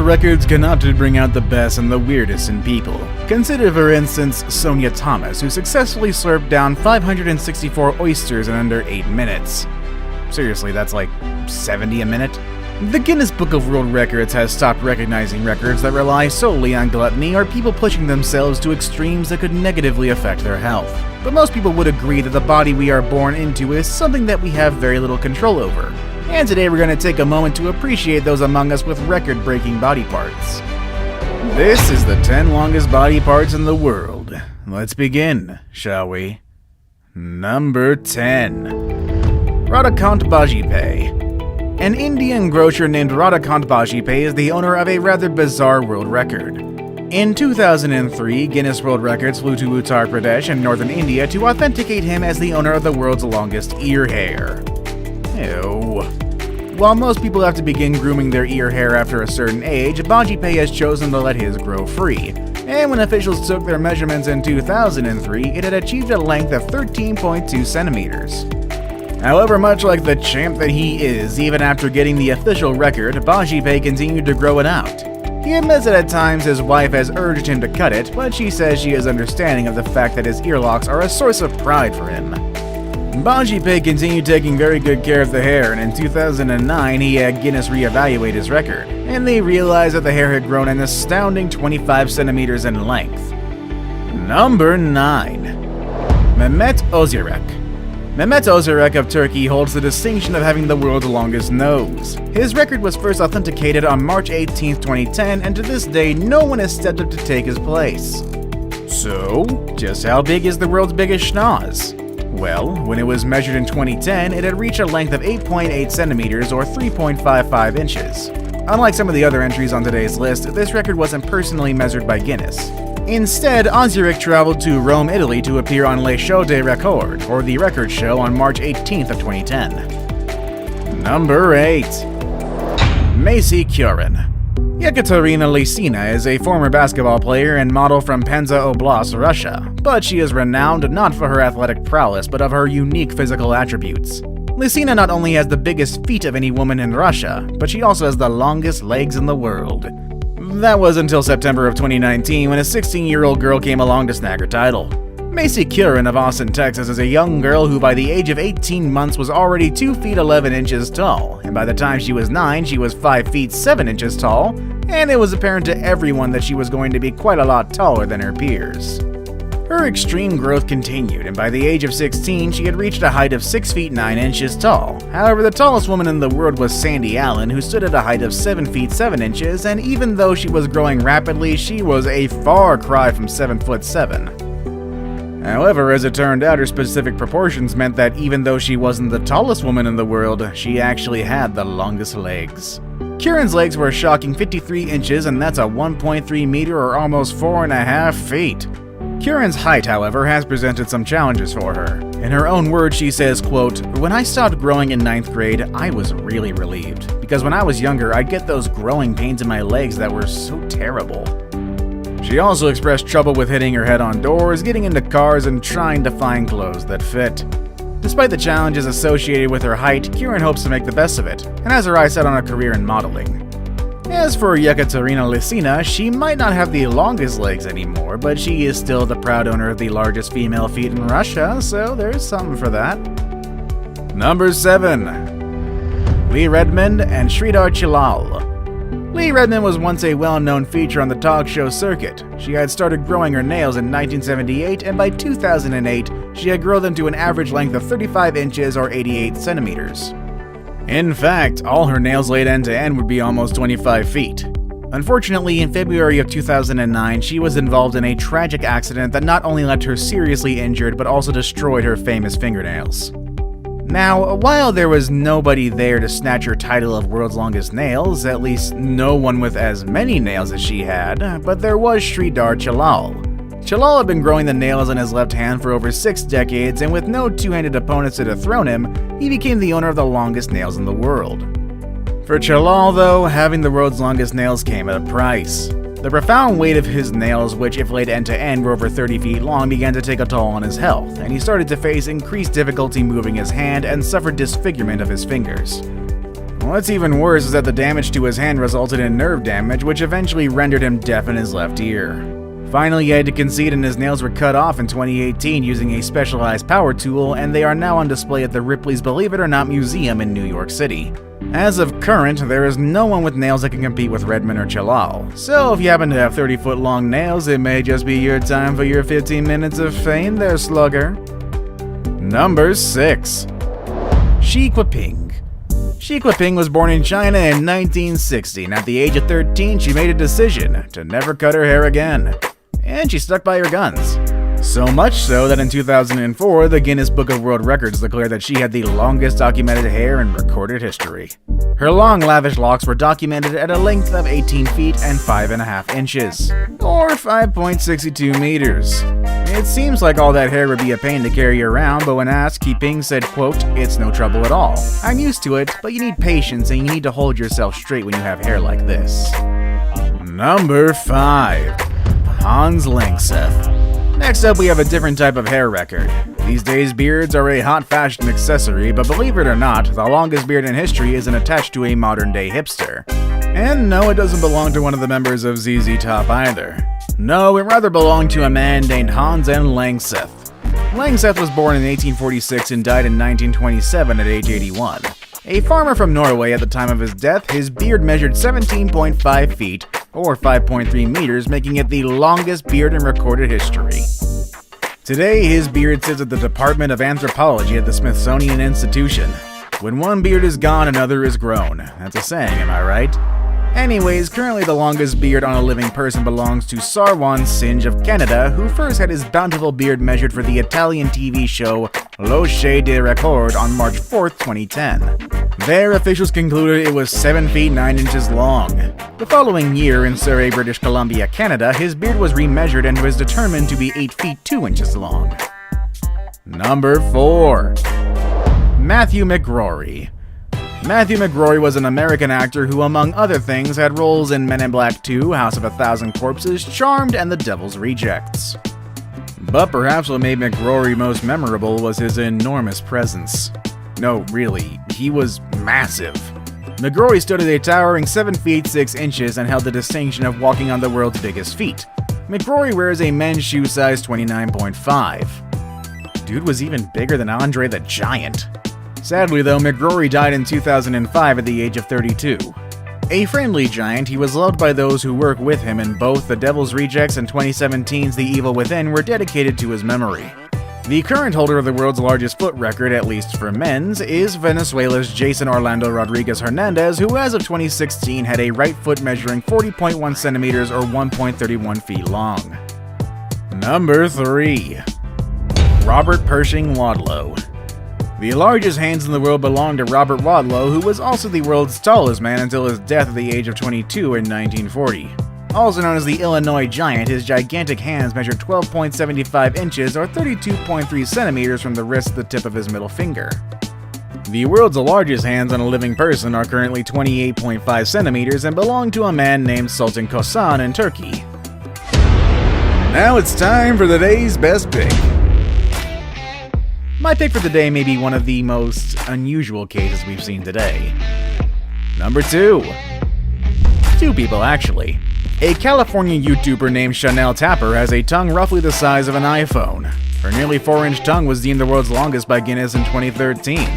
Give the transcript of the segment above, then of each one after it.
world records can often bring out the best and the weirdest in people. Consider for instance Sonia Thomas, who successfully slurped down 564 oysters in under 8 minutes. Seriously, that's like 70 a minute? The Guinness Book of World Records has stopped recognizing records that rely solely on gluttony or people pushing themselves to extremes that could negatively affect their health. But most people would agree that the body we are born into is something that we have very little control over. And today we're going to take a moment to appreciate those among us with record-breaking body parts. This is the 10 longest body parts in the world. Let's begin, shall we? Number 10. Radhakant Bajipay. An Indian grocer named Radhakant Bajipay is the owner of a rather bizarre world record. In 2003, Guinness World Records flew to Uttar Pradesh in northern India to authenticate him as the owner of the world's longest ear hair. Ew. While most people have to begin grooming their ear hair after a certain age, Bajipay has chosen to let his grow free. And when officials took their measurements in 2003, it had achieved a length of 13.2 centimeters. However, much like the champ that he is, even after getting the official record, Bajipay continued to grow it out. He admits that at times his wife has urged him to cut it, but she says she is understanding of the fact that his earlocks are a source of pride for him. Bajipay continued taking very good care of the hair, and in 2009 he had Guinness reevaluate his record, and they realized that the hair had grown an astounding 25 centimeters in length. Number 9. Mehmet Özürek. Mehmet Özürek of Turkey holds the distinction of having the world's longest nose. His record was first authenticated on March 18, 2010, and to this day, no one has stepped up to take his place. So, just how big is the world's biggest schnoz? Well, when it was measured in 2010, it had reached a length of 8.8 centimeters or 3.55 inches. Unlike some of the other entries on today's list, this record wasn't personally measured by Guinness. Instead, Özürek traveled to Rome, Italy to appear on Les Shows des Records, or The Record Show, on March 18th of 2010. Number 8. Macy Kurin. Yekaterina Lisin is a former basketball player and model from Penza Oblast, Russia, but she is renowned not for her athletic prowess but of her unique physical attributes. Lisin not only has the biggest feet of any woman in Russia, but she also has the longest legs in the world. That was until September of 2019 when a 16-year-old girl came along to snag her title. Macy Kurin of Austin, Texas is a young girl who by the age of 18 months was already 2 feet 11 inches tall, and by the time she was 9 she was 5 feet 7 inches tall, and it was apparent to everyone that she was going to be quite a lot taller than her peers. Her extreme growth continued, and by the age of 16 she had reached a height of 6 feet 9 inches tall. However, the tallest woman in the world was Sandy Allen, who stood at a height of 7 feet 7 inches, and even though she was growing rapidly, she was a far cry from 7 foot 7. However, as it turned out, her specific proportions meant that even though she wasn't the tallest woman in the world, she actually had the longest legs. Kurin's legs were a shocking 53 inches, and that's a 1.3 meter or almost 4.5 feet. Kurin's height, however, has presented some challenges for her. In her own words, she says, quote, "When I stopped growing in 9th grade, I was really relieved, because when I was younger, I'd get those growing pains in my legs that were so terrible." She also expressed trouble with hitting her head on doors, getting into cars, and trying to find clothes that fit. Despite the challenges associated with her height, Kurin hopes to make the best of it, and has her eyes set on a career in modeling. As for Yekaterina Lisin, she might not have the longest legs anymore, but she is still the proud owner of the largest female feet in Russia, so there's something for that. Number 7. Lee Redmond and Shridhar Chillal. Lee Redmond was once a well-known feature on the talk show circuit. She had started growing her nails in 1978, and by 2008, she had grown them to an average length of 35 inches or 88 centimeters. In fact, all her nails laid end to end would be almost 25 feet. Unfortunately, in February of 2009, she was involved in a tragic accident that not only left her seriously injured, but also destroyed her famous fingernails. Now, while there was nobody there to snatch her title of world's longest nails, at least no one with as many nails as she had, but there was Shridhar Chillal. Chillal had been growing the nails on his left hand for over 6 decades, and with no two-handed opponents to dethrone him, he became the owner of the longest nails in the world. For Chillal, though, having the world's longest nails came at a price. The profound weight of his nails, which if laid end to end were over 30 feet long, began to take a toll on his health, and he started to face increased difficulty moving his hand and suffered disfigurement of his fingers. What's even worse is that the damage to his hand resulted in nerve damage, which eventually rendered him deaf in his left ear. Finally, he had to concede and his nails were cut off in 2018 using a specialized power tool, and they are now on display at the Ripley's Believe It or Not Museum in New York City. As of current, there is no one with nails that can compete with Redmond or Chillal, so if you happen to have 30-foot long nails, it may just be your time for your 15 minutes of fame there, slugger. Number 6. Chica Pink. Chica Pink was born in China in 1960, and at the age of 13, she made a decision to never cut her hair again. And she stuck by her guns. So much so that in 2004, the Guinness Book of World Records declared that she had the longest documented hair in recorded history. Her long, lavish locks were documented at a length of 18 feet and 5.5 inches, or 5.62 meters. It seems like all that hair would be a pain to carry around, but when asked, Pink said, quote, "It's no trouble at all. I'm used to it, but you need patience and you need to hold yourself straight when you have hair like this." Number 5. Hans Langseth. Next up, we have a different type of hair record. These days, beards are a hot fashion accessory, but believe it or not, the longest beard in history isn't attached to a modern-day hipster. And no, it doesn't belong to one of the members of ZZ Top either. No, it rather belonged to a man named Hans N. Langseth. Langseth was born in 1846 and died in 1927 at age 81. A farmer from Norway at the time of his death, his beard measured 17.5 feet, or 5.3 meters, making it the longest beard in recorded history. Today, his beard sits at the Department of Anthropology at the Smithsonian Institution. When one beard is gone, another is grown. That's a saying, am I right? Anyways, currently the longest beard on a living person belongs to Sarwan Singe of Canada, who first had his bountiful beard measured for the Italian TV show L'Oche de Record on March 4th, 2010. There, officials concluded it was 7 feet 9 inches long. The following year, in Surrey, British Columbia, Canada, his beard was remeasured and was determined to be 8 feet 2 inches long. Number 4. Matthew McCrory. Matthew McCrory was an American actor who, among other things, had roles in Men in Black 2, House of a Thousand Corpses, Charmed, and The Devil's Rejects. But perhaps what made McCrory most memorable was his enormous presence. No, really, he was massive. McCrory stood at a towering 7 feet 6 inches and held the distinction of walking on the world's biggest feet. McCrory wears a men's shoe size 29.5. Dude was even bigger than Andre the Giant. Sadly though, McCrory died in 2005 at the age of 32. A friendly giant, he was loved by those who work with him, and both The Devil's Rejects and 2017's The Evil Within were dedicated to his memory. The current holder of the world's largest foot record, at least for men's, is Venezuela's Jason Orlando Rodriguez Hernandez, who as of 2016 had a right foot measuring 40.1 centimeters or 1.31 feet long. Number 3. Robert Pershing Wadlow. The largest hands in the world belong to Robert Wadlow, who was also the world's tallest man until his death at the age of 22 in 1940. Also known as the Illinois Giant, his gigantic hands measured 12.75 inches or 32.3 centimeters from the wrist to the tip of his middle finger. The world's largest hands on a living person are currently 28.5 centimeters and belong to a man named Sultan Kosan in Turkey. Now it's time for the day's best pick. My pick for the day may be one of the most unusual cases we've seen today. Number 2. Two people, actually. A California YouTuber named Chanel Tapper has a tongue roughly the size of an iPhone. Her nearly 4-inch tongue was deemed the world's longest by Guinness in 2013.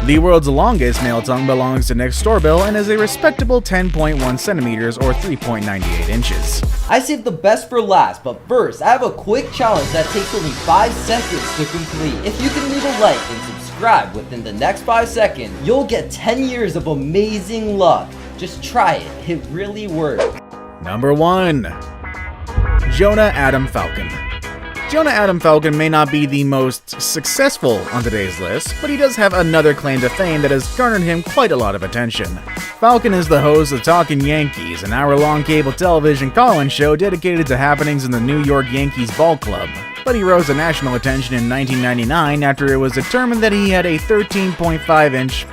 The world's longest male tongue belongs to Nick Storbill and is a respectable 10.1 centimeters or 3.98 inches. I saved the best for last, but first, I have a quick challenge that takes only 5 seconds to complete. If you can leave a like and subscribe within the next 5 seconds, you'll get 10 years of amazing luck. Just try it, it really works. Number 1. Jonah Adam Falcon. Jonah Adam Falcon may not be the most successful on today's list, but he does have another claim to fame that has garnered him quite a lot of attention. Falcon is the host of Talkin' Yankees, an hour-long cable television call-in show dedicated to happenings in the New York Yankees ball club. But he rose to national attention in 1999 after it was determined that he had a 13.5-inch,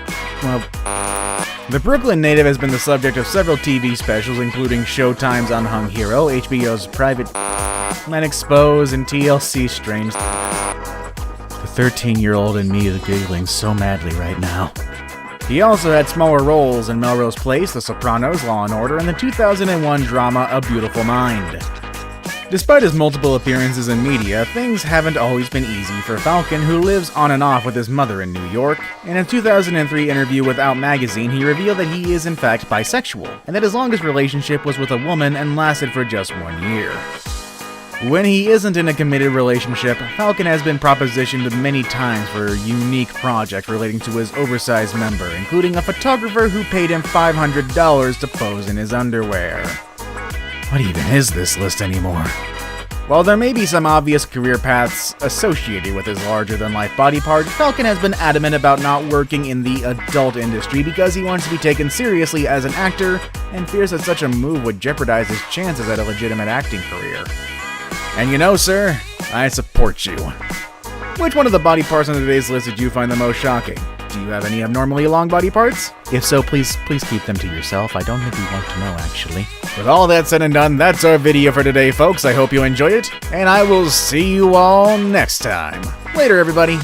the Brooklyn native has been the subject of several TV specials, including Showtime's Unhung Hero, HBO's Private Men Exposed, and TLC's Strange. The 13-year-old in me is giggling so madly right now. He also had smaller roles in Melrose Place, The Sopranos, Law & Order, and the 2001 drama A Beautiful Mind. Despite his multiple appearances in media, things haven't always been easy for Falcon, who lives on and off with his mother in New York. In a 2003 interview with Out magazine, he revealed that he is in fact bisexual, and that his longest relationship was with a woman and lasted for just 1 year. When he isn't in a committed relationship, Falcon has been propositioned many times for unique projects relating to his oversized member, including a photographer who paid him $500 to pose in his underwear. What even is this list anymore? While there may be some obvious career paths associated with his larger-than-life body part, Falcon has been adamant about not working in the adult industry because he wants to be taken seriously as an actor and fears that such a move would jeopardize his chances at a legitimate acting career. And you know, sir, I support you. Which one of the body parts on today's list did you find the most shocking? Do you have any abnormally long body parts? If so, please keep them to yourself. I don't think we want to know, actually. With all that said and done, that's our video for today, folks. I hope you enjoyed it, and I will see you all next time. Later, everybody.